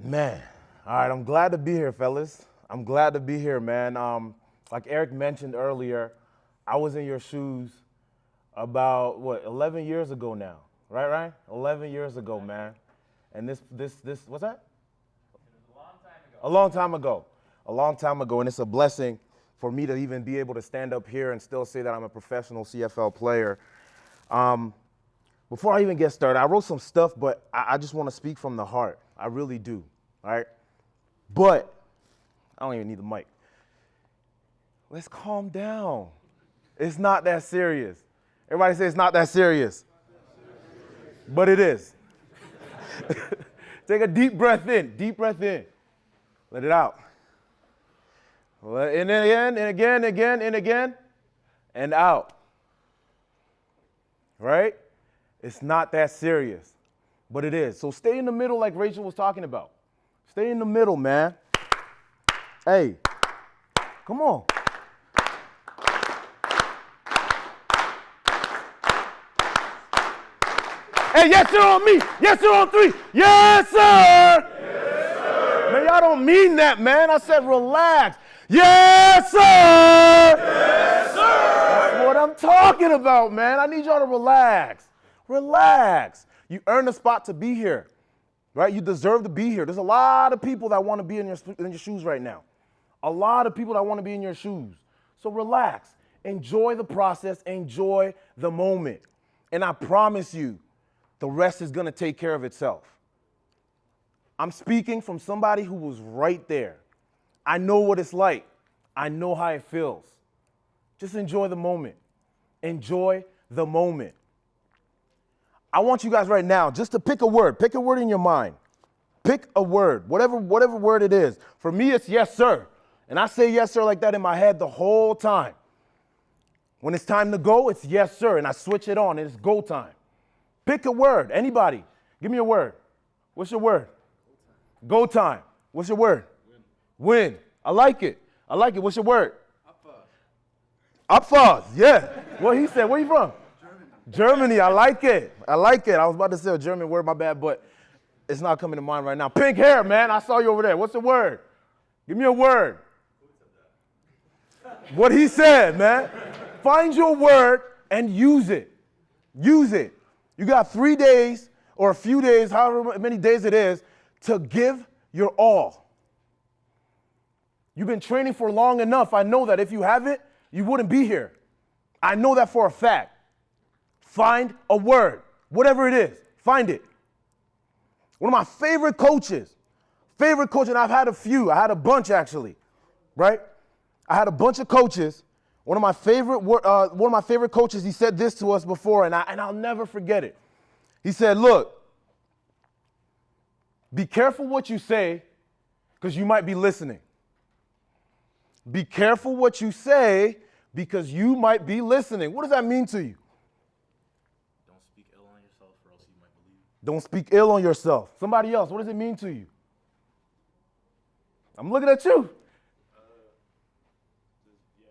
Man, all right, I'm glad to be here, fellas. I'm glad to be here, man. Like Eric mentioned earlier, I was in your shoes about, 11 years ago now, right, Ryan? 11 years ago, man. And this, what's that? A long time ago. A long time ago. A long time ago, and it's a blessing for me to even be able to stand up here and still say that I'm a professional CFL player. Before I even get started, I wrote some stuff, but I just want to speak from the heart. I really do, all right? But I don't even need the mic. Let's calm down. It's not that serious. Everybody say it's not that serious. But it is. Take a deep breath in. Deep breath in. Let it out. In again, and again, again, and again, and out. Right? It's not that serious, but it is. So stay in the middle like Rachel was talking about. Stay in the middle, man. Hey, come on. Hey, yes, sir, on me. Yes, sir, on three. Yes, sir. Yes, sir. Man, y'all don't mean that, man. I said relax. Yes, sir. Yes, sir. That's what I'm talking about, man. I need y'all to relax. Relax. You earned a spot to be here, right? You deserve to be here. There's a lot of people that want to be in your shoes right now. A lot of people that want to be in your shoes. So relax. Enjoy the process. Enjoy the moment. And I promise you, the rest is going to take care of itself. I'm speaking from somebody who was right there. I know what it's like. I know how it feels. Just enjoy the moment. Enjoy the moment. I want you guys right now just to pick a word. Pick a word in your mind. Pick a word, whatever word it is. For me, it's yes, sir. And I say yes, sir, like that in my head the whole time. When it's time to go, it's yes, sir. And I switch it on and it's go time. Pick a word. Anybody, give me a word. What's your word? Go time. What's your word? Win. I like it. I like it. What's your word? Upfaz. Yeah. What he said. Where you from? Germany. I like it. I like it. I was about to say a German word, my bad, but it's not coming to mind right now. Pink hair, man. I saw you over there. What's the word? Give me a word. What he said, man. Find your word and use it. Use it. You got 3 days or a few days, however many days it is, to give your all. You've been training for long enough. I know that if you haven't, you wouldn't be here. I know that for a fact. Find a word, whatever it is, find it. One of my favorite coaches, and I've had a few, I had a bunch actually, right? I had a bunch of coaches. One of my favorite coaches, he said this to us before, and I'll never forget it. He said, look, be careful what you say, because you might be listening. Be careful what you say, because you might be listening. What does that mean to you? Don't speak ill on yourself, or else you might believe. Don't speak ill on yourself. Somebody else, what does it mean to you? I'm looking at you.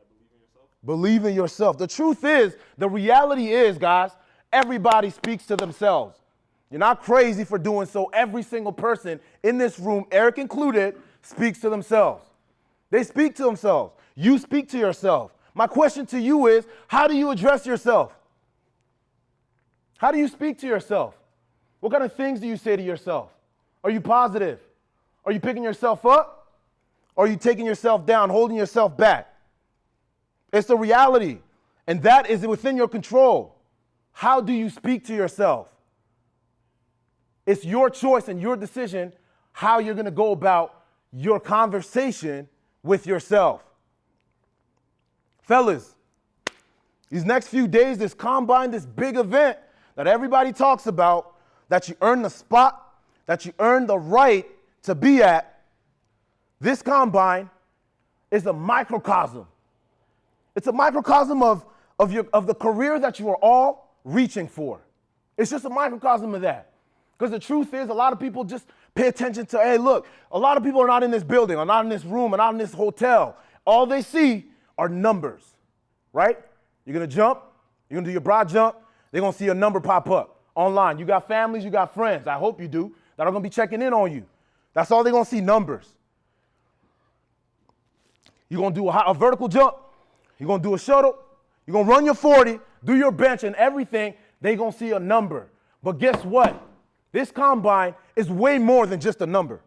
Believe in yourself. Believe in yourself. The truth is, the reality is, guys, everybody speaks to themselves. You're not crazy for doing so. Every single person in this room, Eric included, speaks to themselves. They speak to themselves. You speak to yourself. My question to you is, how do you address yourself? How do you speak to yourself? What kind of things do you say to yourself? Are you positive? Are you picking yourself up? Or are you taking yourself down, holding yourself back? It's the reality, and that is within your control. How do you speak to yourself? It's your choice and your decision how you're going to go about your conversation with yourself. Fellas, these next few days, this combine, this big event that everybody talks about, that you earn the spot, that you earn the right to be at, this combine is a microcosm. It's a microcosm of the career that you are all reaching for. It's just a microcosm of that. Because the truth is, a lot of people just pay attention to, hey, look, a lot of people are not in this building, are not in this room, are not in this hotel. All they see are numbers, right? You're going to jump, you're going to do your broad jump, they're going to see a number pop up online. You got families, you got friends, I hope you do, that are going to be checking in on you. That's all they're going to see, numbers. You're going to do a vertical jump. You're going to do a shuttle. You're going to run your 40, do your bench and everything. They're going to see a number. But guess what? This combine is way more than just a number.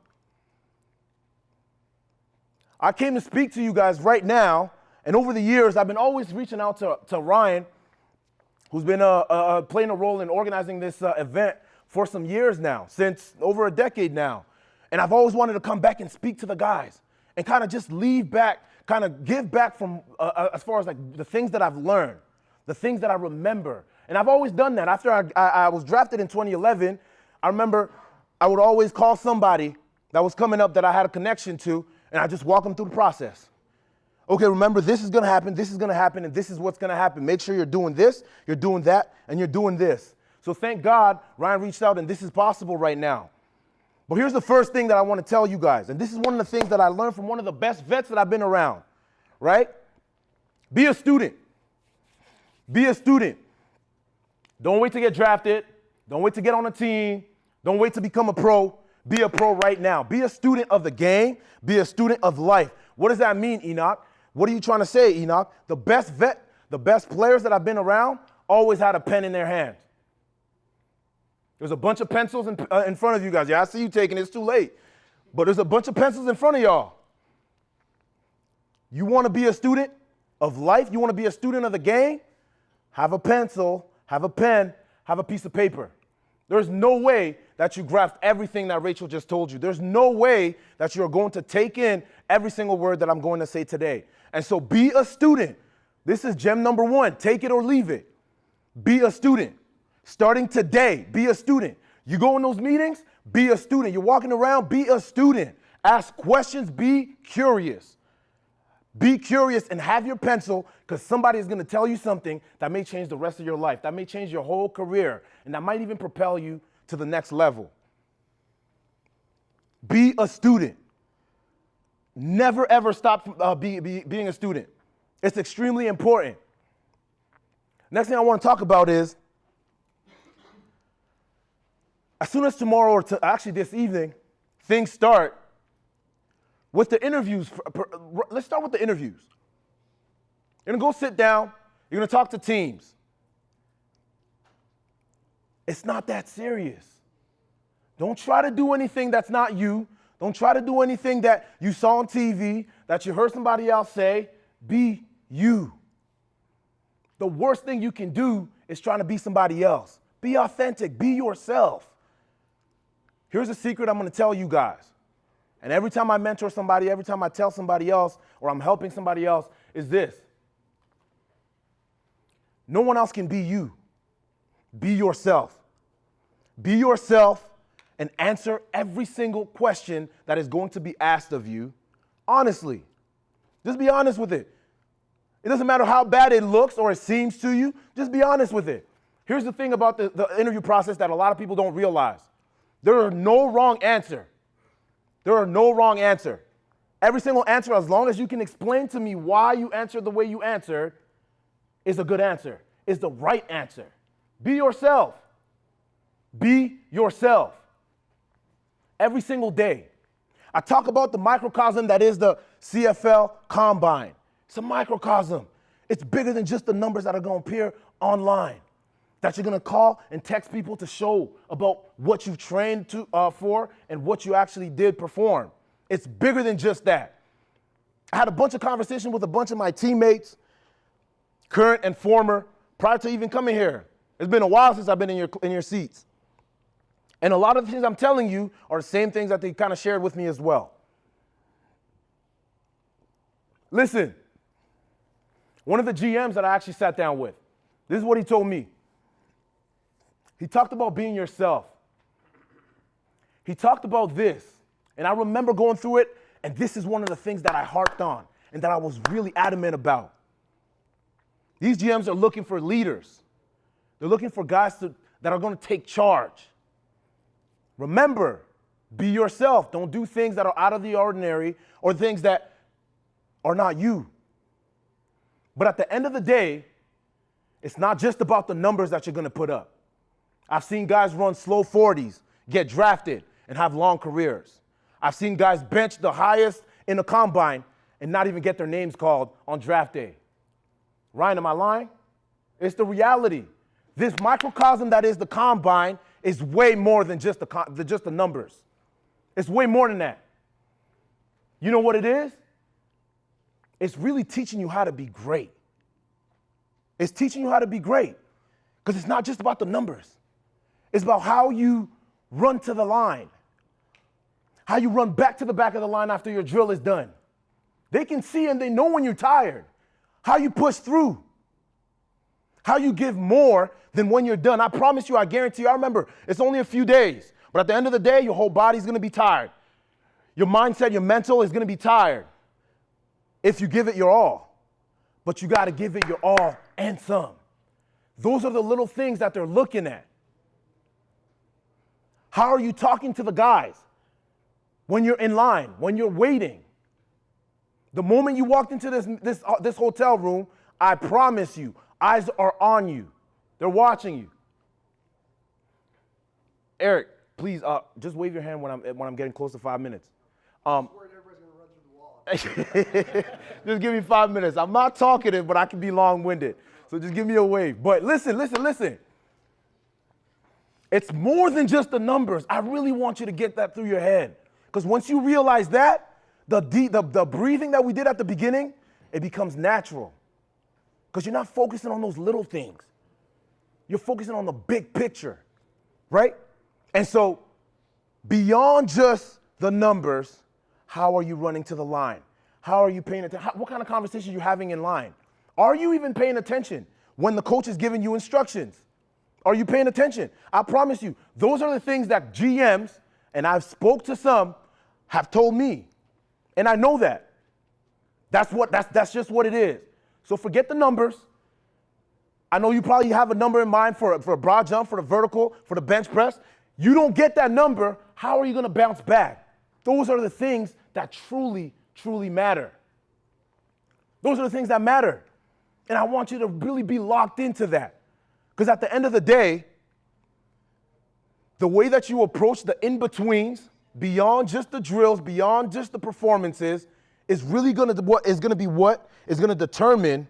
I came to speak to you guys right now, and over the years, I've been always reaching out to Ryan, who's been playing a role in organizing this event for some years now, since over a decade now. And I've always wanted to come back and speak to the guys and kind of just leave back, kind of give back from as far as like the things that I've learned, the things that I remember. And I've always done that. After I was drafted in 2011, I remember I would always call somebody that was coming up that I had a connection to, and I just walk them through the process. Okay, remember, this is going to happen, and this is what's going to happen. Make sure you're doing this, you're doing that, and you're doing this. So thank God Ryan reached out, and this is possible right now. But here's the first thing that I want to tell you guys, and this is one of the things that I learned from one of the best vets that I've been around, right? Be a student. Be a student. Don't wait to get drafted. Don't wait to get on a team. Don't wait to become a pro. Be a pro right now. Be a student of the game. Be a student of life. What does that mean, Henoc? What are you trying to say, Henoc? The best vet, the best players that I've been around always had a pen in their hand. There's a bunch of pencils in front of you guys. Yeah, I see you taking it. It's too late. But there's a bunch of pencils in front of y'all. You want to be a student of life? You want to be a student of the game? Have a pencil, have a pen, have a piece of paper. There's no way that you grasp everything that Rachel just told you. There's no way that you're going to take in every single word that I'm going to say today. And so be a student. This is gem number one. Take it or leave it. Be a student. Starting today, be a student. You go in those meetings, be a student. You're walking around, be a student. Ask questions, be curious. Be curious and have your pencil, because somebody is going to tell you something that may change the rest of your life, that may change your whole career, and that might even propel you to the next level. Be a student. Never, ever stop being a student. It's extremely important. Next thing I want to talk about is, as soon as tomorrow, or actually this evening, things start with the interviews. Let's start with the interviews. You're going to go sit down. You're going to talk to teams. It's not that serious. Don't try to do anything that's not you. Don't try to do anything that you saw on TV, that you heard somebody else say. Be you. The worst thing you can do is trying to be somebody else. Be authentic. Be yourself. Here's a secret I'm going to tell you guys. And every time I mentor somebody, every time I tell somebody else, or I'm helping somebody else, is this. No one else can be you. Be yourself. Be yourself and answer every single question that is going to be asked of you honestly. Just be honest with it. It doesn't matter how bad it looks or it seems to you. Just be honest with it. Here's the thing about the interview process that a lot of people don't realize. There are no wrong answer. There are no wrong answer. Every single answer, as long as you can explain to me why you answered the way you answered, is a good answer, is the right answer. Be yourself. Be yourself. Every single day. I talk about the microcosm that is the CFL Combine. It's a microcosm. It's bigger than just the numbers that are going to appear online, that you're going to call and text people to show about what you've trained for and what you actually did perform. It's bigger than just that. I had a bunch of conversations with a bunch of my teammates, current and former, prior to even coming here. It's been a while since I've been in your seats. And a lot of the things I'm telling you are the same things that they kind of shared with me as well. Listen, one of the GMs that I actually sat down with, this is what he told me. He talked about being yourself. He talked about this, and I remember going through it, and this is one of the things that I harped on and that I was really adamant about. These GMs are looking for leaders. They're looking for guys that are going to take charge. Remember, be yourself. Don't do things that are out of the ordinary or things that are not you. But at the end of the day, it's not just about the numbers that you're going to put up. I've seen guys run slow 40s, get drafted, and have long careers. I've seen guys bench the highest in the combine and not even get their names called on draft day. Ryan, am I lying? It's the reality. This microcosm that is the combine is way more than just the numbers. It's way more than that. You know what it is? It's really teaching you how to be great. It's teaching you how to be great because it's not just about the numbers. It's about how you run to the line, how you run back to the back of the line after your drill is done. They can see and they know when you're tired, how you push through, how you give more than when you're done. I promise you, I guarantee you, I remember it's only a few days, but at the end of the day, your whole body's going to be tired. Your mindset, your mental is going to be tired if you give it your all. But you got to give it your all and some. Those are the little things that they're looking at. How are you talking to the guys when you're in line, when you're waiting? The moment you walked into this hotel room, I promise you, eyes are on you. They're watching you. Eric, please just wave your hand when I'm getting close to 5 minutes. I'm worried everybody's gonna run through the wall. Just give me 5 minutes. I'm not talkative, but I can be long-winded. So just give me a wave. But listen. It's more than just the numbers. I really want you to get that through your head. Because once you realize that, the breathing that we did at the beginning, it becomes natural. Because you're not focusing on those little things. You're focusing on the big picture, right? And so beyond just the numbers, how are you running to the line? How are you paying attention? What kind of conversation are you having in line? Are you even paying attention when the coach is giving you instructions? Are you paying attention? I promise you, those are the things that GMs, and I've spoke to some, have told me. And I know that. That's just what it is. So forget the numbers. I know you probably have a number in mind for a broad jump, for the vertical, for the bench press. You don't get that number, how are you going to bounce back? Those are the things that truly, truly matter. Those are the things that matter. And I want you to really be locked into that. Because at the end of the day, the way that you approach the in-betweens, beyond just the drills, beyond just the performances, is really going to determine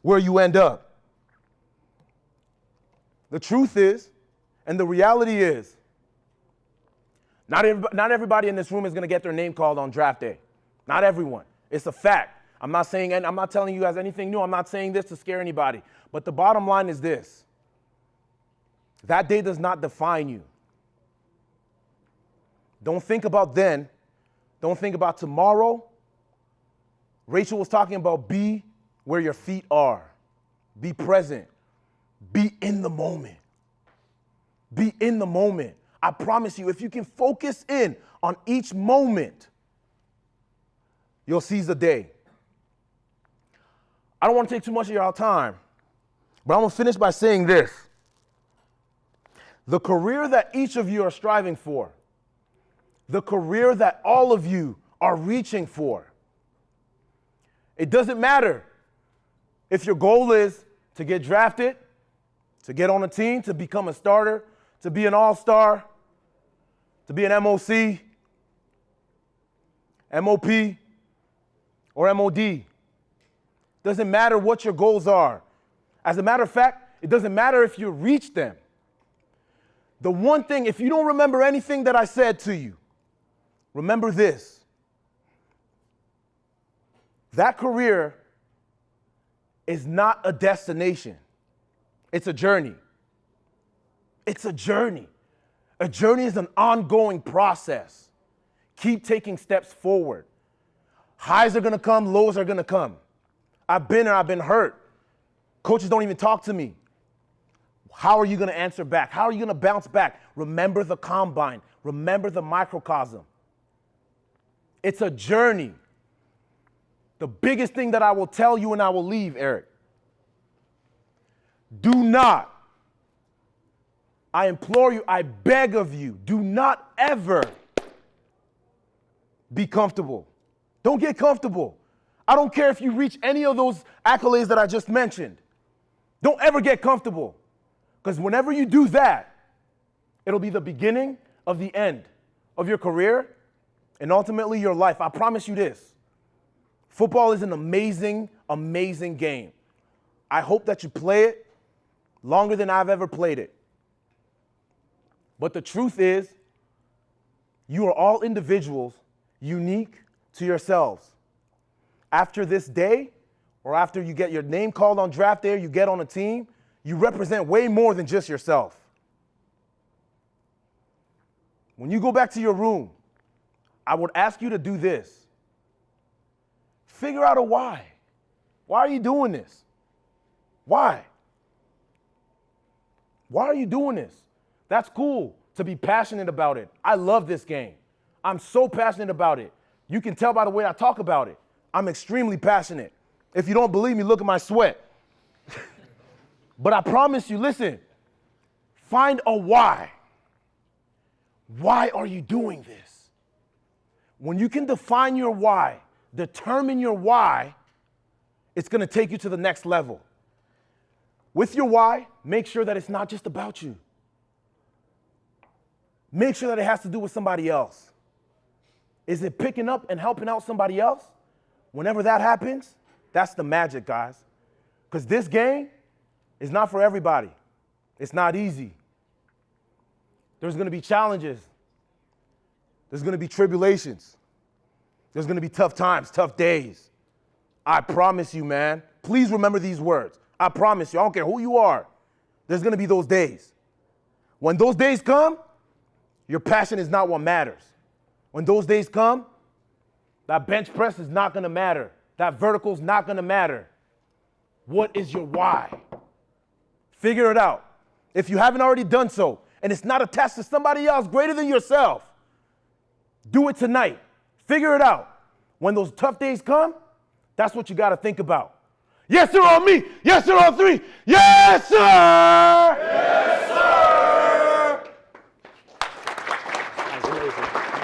where you end up. The truth is, and the reality is, not everybody in this room is going to get their name called on draft day. Not everyone. It's a fact. I'm not saying, and I'm not telling you guys anything new. I'm not saying this to scare anybody. But the bottom line is this. That day does not define you. Don't think about then. Don't think about tomorrow. Rachel was talking about be where your feet are. Be present. Be in the moment. Be in the moment. I promise you, if you can focus in on each moment, you'll seize the day. I don't want to take too much of your time, but I'm going to finish by saying this. The career that each of you are striving for, the career that all of you are reaching for, it doesn't matter if your goal is to get drafted, to get on a team, to become a starter, to be an all-star, to be an MOC, MOP, or MOD. Doesn't matter what your goals are. As a matter of fact, it doesn't matter if you reach them. The one thing, if you don't remember anything that I said to you, remember this. That career is not a destination. It's a journey. It's a journey. A journey is an ongoing process. Keep taking steps forward. Highs are going to come, lows are going to come. I've been there, I've been hurt. Coaches don't even talk to me. How are you going to answer back? How are you going to bounce back? Remember the combine. Remember the microcosm. It's a journey. The biggest thing that I will tell you and I will leave, Eric, do not, I implore you, I beg of you, do not ever be comfortable. Don't get comfortable. I don't care if you reach any of those accolades that I just mentioned. Don't ever get comfortable. Because whenever you do that, it'll be the beginning of the end of your career and ultimately your life. I promise you this. Football is an amazing, amazing game. I hope that you play it longer than I've ever played it. But the truth is, you are all individuals unique to yourselves. After this day, or after you get your name called on draft day, or you get on a team, you represent way more than just yourself. When you go back to your room, I would ask you to do this. Figure out a why. Why are you doing this? Why? Why are you doing this? That's cool to be passionate about it. I love this game. I'm so passionate about it. You can tell by the way I talk about it. I'm extremely passionate. If you don't believe me, look at my sweat. But I promise you, listen, find a why. Why are you doing this? When you can define your why, determine your why, it's going to take you to the next level. With your why, make sure that it's not just about you. Make sure that it has to do with somebody else. Is it picking up and helping out somebody else? Whenever that happens, that's the magic, guys. Because this game is not for everybody. It's not easy. There's going to be challenges. There's going to be tribulations. There's going to be tough times, tough days. I promise you, man. Please remember these words. I promise you. I don't care who you are. There's going to be those days. When those days come, your passion is not what matters. When those days come, that bench press is not going to matter. That vertical is not going to matter. What is your why? Figure it out. If you haven't already done so, and it's not attached to somebody else greater than yourself, do it tonight. Figure it out. When those tough days come, that's what you got to think about. Yes, sir, on me. Yes, sir, on three. Yes, sir. Yes, sir. That's amazing.